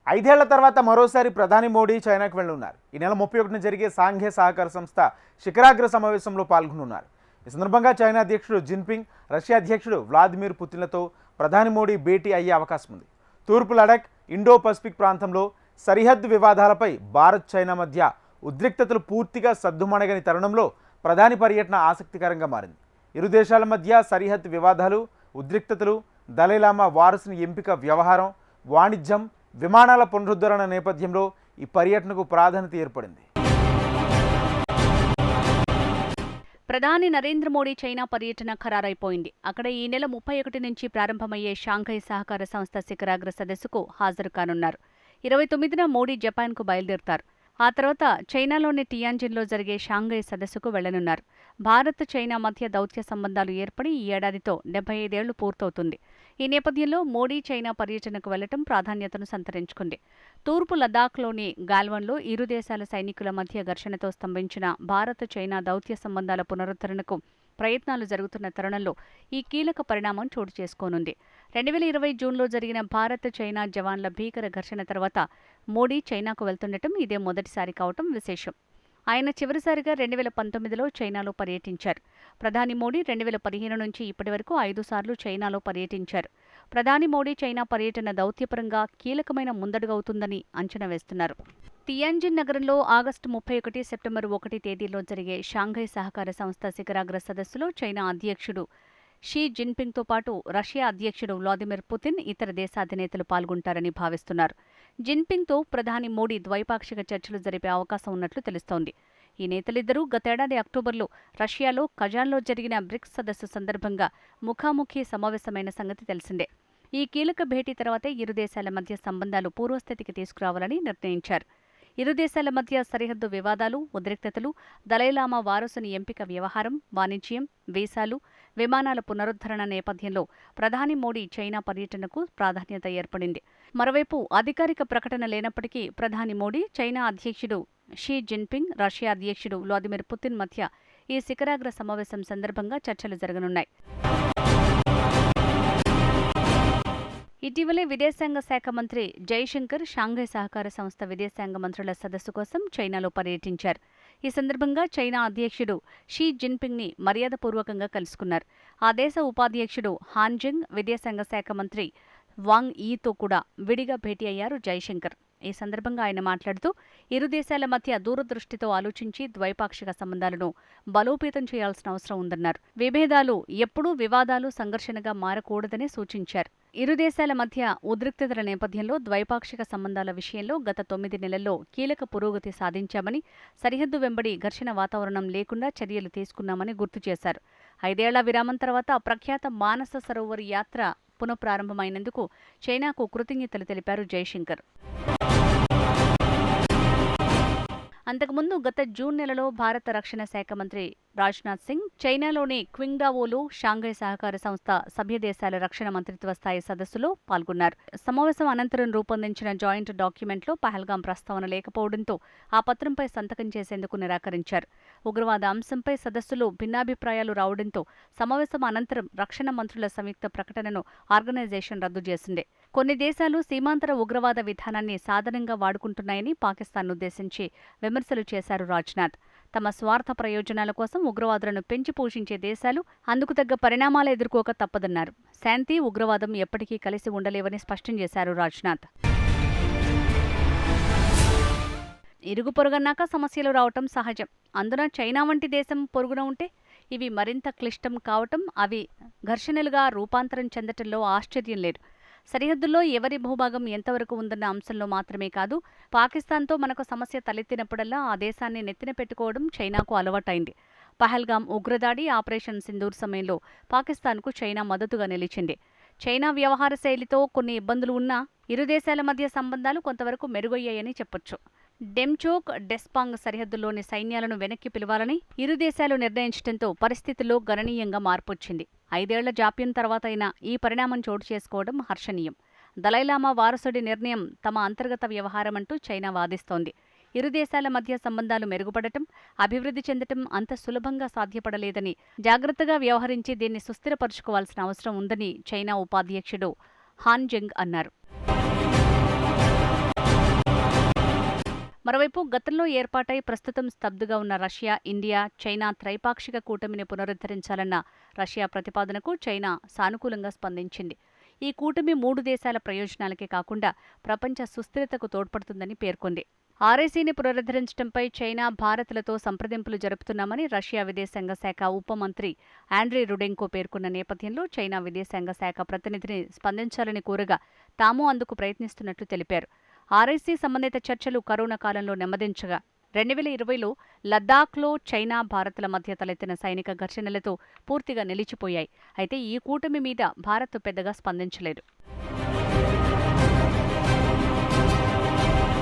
5 ఏళ్ల తర్వాత మరోసారి ప్రధాని మోడీ చైనాకు వెళ్లనున్నారు. ఈ నెల 31న జరిగే సాంఘిక సహకార సంస్థ శిఖరాగ్ర సమావేశంలో పాల్గొనున్నారు. ఈ సందర్భంగా చైనా అధ్యక్షుడు జిన్పింగ్, రష్యా అధ్యక్షుడు వ్లాదిమిర్ పుతిన్లతో ప్రధాని మోడీ భేటీ అయ్యే అవకాశం ఉంది. తూర్పు లడాక్, ఇండో పసిఫిక్ ప్రాంతంలో సరిహద్దు వివాదాలపై భారత్, చైనా మధ్య ఉద్రిక్తతలు పూర్తిగా సద్దుమణగని తరుణంలో ప్రధాని పర్యటన ఆసక్తికరంగా మారింది. ఇరు దేశాల మధ్య సరిహద్దు వివాదాలు, ఉద్రిక్తతలు, దలైలామా వారసుని ఎంపిక వ్యవహారం, వాణిజ్యం, విమానాల పునరుద్ధరణ నేపథ్యంలో ఈ పర్యటనకు ప్రాధాన్యత ఏర్పడింది. ప్రధాని నరేంద్ర మోడీ చైనా పర్యటన ఖరారైపోయింది. అక్కడ ఈ నెల 31 నుంచి ప్రారంభమయ్యే షాంఘై సహకార సంస్థ శిఖరాగ్ర సదస్సుకు హాజరు కానున్నారు. 29న మోడీ జపాన్కు బయలుదేరుతారు. ఆ తర్వాత చైనాలోని టియాన్జిన్లో జరిగే షాంఘై సదస్సుకు వెళ్లనున్నారు. భారత్, చైనా మధ్య దౌత్య సంబంధాలు ఏర్పడి ఈ ఏడాదితో 75 ఏళ్లు పూర్తవుతుంది. ఈ నేపథ్యంలో మోడీ చైనా పర్యటనకు వెళ్లడం ప్రాధాన్యతను సంతరించుకుంది. తూర్పు లదాఖ్లోని గాల్వన్లో ఇరు దేశాల సైనికుల మధ్య ఘర్షణతో స్తంభించిన భారత్, చైనా దౌత్య సంబంధాల పునరుద్ధరణకు ప్రయత్నాలు జరుగుతున్న తరుణంలో ఈ కీలక పరిణామం చోటు చేసుకోనుంది. 2020 జూన్లో జరిగిన భారత్, చైనా జవాన్ల భీకర ఘర్షణ తర్వాత మోడీ చైనాకు వెళ్తుండటం ఇదే మొదటిసారి కావటం విశేషం. ఆయన చివరిసారిగా 2019లో చైనాలో పర్యటించారు. ప్రధాని మోడీ 2015 నుంచి ఇప్పటి వరకు 5 సార్లు చైనాలో పర్యటించారు. ప్రధాని మోడీ చైనా పర్యటన దౌత్యపరంగా కీలకమైన ముందడుగవుతుందని అంచనా వేస్తున్నారు. తియాన్జిన్ నగరంలో ఆగస్టు 31, సెప్టెంబర్ 1 తేదీల్లో జరిగే షాంఘై సహకార సంస్థ శిఖరాగ్ర సదస్సులో చైనా అధ్యక్షుడు షీ జిన్పింగ్తో పాటు రష్యా అధ్యక్షుడు వ్లాదిమిర్ పుతిన్, ఇతర దేశాధినేతలు పాల్గొంటారని భావిస్తున్నారు. జిన్పింగ్తో ప్రధాని మోడీ ద్వైపాక్షిక చర్చలు జరిపే అవకాశం ఉన్నట్లు తెలుస్తోంది. ఈ నేతలిద్దరూ గతేడాది అక్టోబర్లో రష్యాలో కజాన్లో జరిగిన బ్రిక్స్ సదస్సు సందర్భంగా ముఖాముఖి సమావేశమైన సంగతి తెలిసిందే. ఈ కీలక భేటీ తర్వాతే ఇరు దేశాల మధ్య సంబంధాలు పూర్వస్థితికి తీసుకురావాలని నిర్ణయించారు. ఇరు దేశాల మధ్య సరిహద్దు వివాదాలు, ఉద్రిక్తతలు, దలైలామా వారసుని ఎంపిక వ్యవహారం, వాణిజ్యం, వీసాలు, విమానాల పునరుద్ధరణ నేపథ్యంలో ప్రధాని మోడీ చైనా పర్యటనకు ప్రాధాన్యత ఏర్పడింది. మరోవైపు అధికారిక ప్రకటన లేనప్పటికీ ప్రధాని మోడీ, చైనా అధ్యక్షుడు షీ జిన్పింగ్, రష్యా అధ్యక్షుడు వ్లాదిమిర్ పుతిన్ మధ్య ఈ శిఖరాగ్ర సమావేశం సందర్భంగా చర్చలు జరగనున్నాయి. ఇటీవలే విదేశాంగ శాఖ మంత్రి జైశంకర్ షాంఘై సహకార సంస్థ విదేశాంగ మంత్రుల సదస్సు కోసం చైనాలో పర్యటించారు. ఈ సందర్భంగా చైనా అధ్యక్షుడు షీ జిన్పింగ్ని మర్యాదపూర్వకంగా కలుసుకున్నారు. ఆ దేశ ఉపాధ్యక్షుడు హాన్జింగ్, విదేశాంగ శాఖ మంత్రి వాంగ్ యీతో కూడా విడిగా భేటీ అయ్యారు జైశంకర్. ఈ సందర్భంగా ఆయన మాట్లాడుతూ ఇరు దేశాల మధ్య దూరదృష్టితో ఆలోచించి ద్వైపాక్షిక సంబంధాలను బలోపేతం చేయాల్సిన అవసరం ఉందన్నారు. విభేదాలు ఎప్పుడూ వివాదాలు, సంఘర్షణగా మారకూడదని సూచించారు. ఇరు దేశాల మధ్య ఉద్రిక్తతల నేపథ్యంలో ద్వైపాక్షిక సంబంధాల విషయంలో గత 9 నెలల్లో కీలక పురోగతి సాధించామని, సరిహద్దు వెంబడి ఘర్షణ వాతావరణం లేకుండా చర్యలు తీసుకున్నామని గుర్తు చేశారు. 5 ఏళ్ల విరామం తర్వాత ప్రఖ్యాత మానస సరోవర్ యాత్ర పునఃప్రారంభమైనందుకు చైనాకు కృతజ్ఞతలు తెలిపారు జైశంకర్. అంతకుముందు గత జూన్ నెలలో భారత రక్షణ శాఖ మంత్రి రాజ్నాథ్ సింగ్ చైనాలోని క్వింగ్డావోలో షాంఘై సహకార సంస్థ సభ్య దేశాల రక్షణ మంత్రిత్వ స్థాయి సదస్సులో పాల్గొన్నారు. సమావేశం అనంతరం రూపొందించిన జాయింట్ డాక్యుమెంట్లో పహల్గాం ప్రస్తావన లేకపోవడంతో ఆ పత్రంపై సంతకం చేసేందుకు నిరాకరించారు. ఉగ్రవాద అంశంపై సదస్సులో భిన్నాభిప్రాయాలు రావడంతో సమావేశం అనంతరం రక్షణ మంత్రుల సంయుక్త ప్రకటనను ఆర్గనైజేషన్ రద్దు చేసింది. కొన్ని దేశాలు సీమాంతర ఉగ్రవాద విధానాన్ని సాధనంగా వాడుకుంటున్నాయని పాకిస్తాన్నుద్దేశించి విమర్శలు చేశారు రాజ్నాథ్. తమ స్వార్థ ప్రయోజనాల కోసం ఉగ్రవాదులను పెంచి పోషించే దేశాలు అందుకు తగ్గ పరిణామాలు ఎదుర్కోక తప్పదన్నారు. శాంతి, ఉగ్రవాదం ఎప్పటికీ కలిసి ఉండలేవని స్పష్టం చేశారు రాజ్నాథ్. ఇరుగు పొరుగన్నాక సమస్యలు రావటం సహజం. అందున చైనా వంటి దేశం పొరుగున ఉంటే ఇవి మరింత క్లిష్టం కావటం, అవి ఘర్షణలుగా రూపాంతరం చెందటంలో ఆశ్చర్యం లేదు. సరిహద్దుల్లో ఎవరి భూభాగం ఎంతవరకు ఉందన్న అంశంలో మాత్రమే కాదు, పాకిస్తాన్తో మనకు సమస్య తలెత్తినప్పుడల్లా ఆ దేశాన్ని నెత్తిన పెట్టుకోవడం చైనాకు అలవాటైంది. పహల్గాం ఉగ్రదాడి, ఆపరేషన్ సింధూర్ సమయంలో పాకిస్తాన్కు చైనా మద్దతుగా నిలిచింది. చైనా వ్యవహార శైలితో కొన్ని ఇబ్బందులు ఉన్నా ఇరు దేశాల మధ్య సంబంధాలు కొంతవరకు మెరుగయ్యాయని చెప్పొచ్చు. డెమ్చోక్, డెస్పాంగ్ సరిహద్దుల్లోని సైన్యాలను వెనక్కి పిలవాలని ఇరు దేశాలు నిర్ణయించడంతో పరిస్థితుల్లో గణనీయంగా మార్పొచ్చింది. 5 ఏళ్ల జాప్యం తర్వాతైనా ఈ పరిణామం చోటు చేసుకోవడం హర్షణీయం. దలైలామా వారసుడి నిర్ణయం తమ అంతర్గత వ్యవహారమంటూ చైనా వాదిస్తోంది. ఇరు దేశాల మధ్య సంబంధాలు మెరుగుపడటం, అభివృద్ధి చెందటం అంత సులభంగా సాధ్యపడలేదని, జాగ్రత్తగా వ్యవహరించి దీన్ని సుస్థిరపరుచుకోవాల్సిన అవసరం ఉందని చైనా ఉపాధ్యక్షుడు హాన్జింగ్ అన్నారు. మరోవైపు గతంలో ఏర్పాటై ప్రస్తుతం స్తబ్దుగా ఉన్న రష్యా, ఇండియా, చైనా త్రైపాక్షిక కూటమిని పునరుద్ధరించాలన్న రష్యా ప్రతిపాదనకు చైనా సానుకూలంగా స్పందించింది. ఈ కూటమి 3 దేశాల ప్రయోజనాలకే కాకుండా ప్రపంచ సుస్థిరతకు తోడ్పడుతుందని పేర్కొంది. ఆర్ఐసీని పునరుద్ధరించడంపై చైనా, భారత్లతో సంప్రదింపులు జరుపుతున్నామని రష్యా విదేశాంగ శాఖ ఉప మంత్రి ఆండ్రీ రుడెంకో పేర్కొన్న నేపథ్యంలో చైనా విదేశాంగ శాఖ ప్రతినిధిని స్పందించాలని కోరగా తాము అందుకు ప్రయత్నిస్తున్నట్లు తెలిపారు. ఆర్ఐసీ సంబంధిత చర్చలు కరోనా కాలంలో నెమ్మదించగా 2020లో లద్దాఖ్లో చైనా, భారత్ల మధ్య తలెత్తిన సైనిక ఘర్షణలతో పూర్తిగా నిలిచిపోయాయి. అయితే ఈ కూటమి మీద భారత్ పెద్దగా స్పందించలేదు.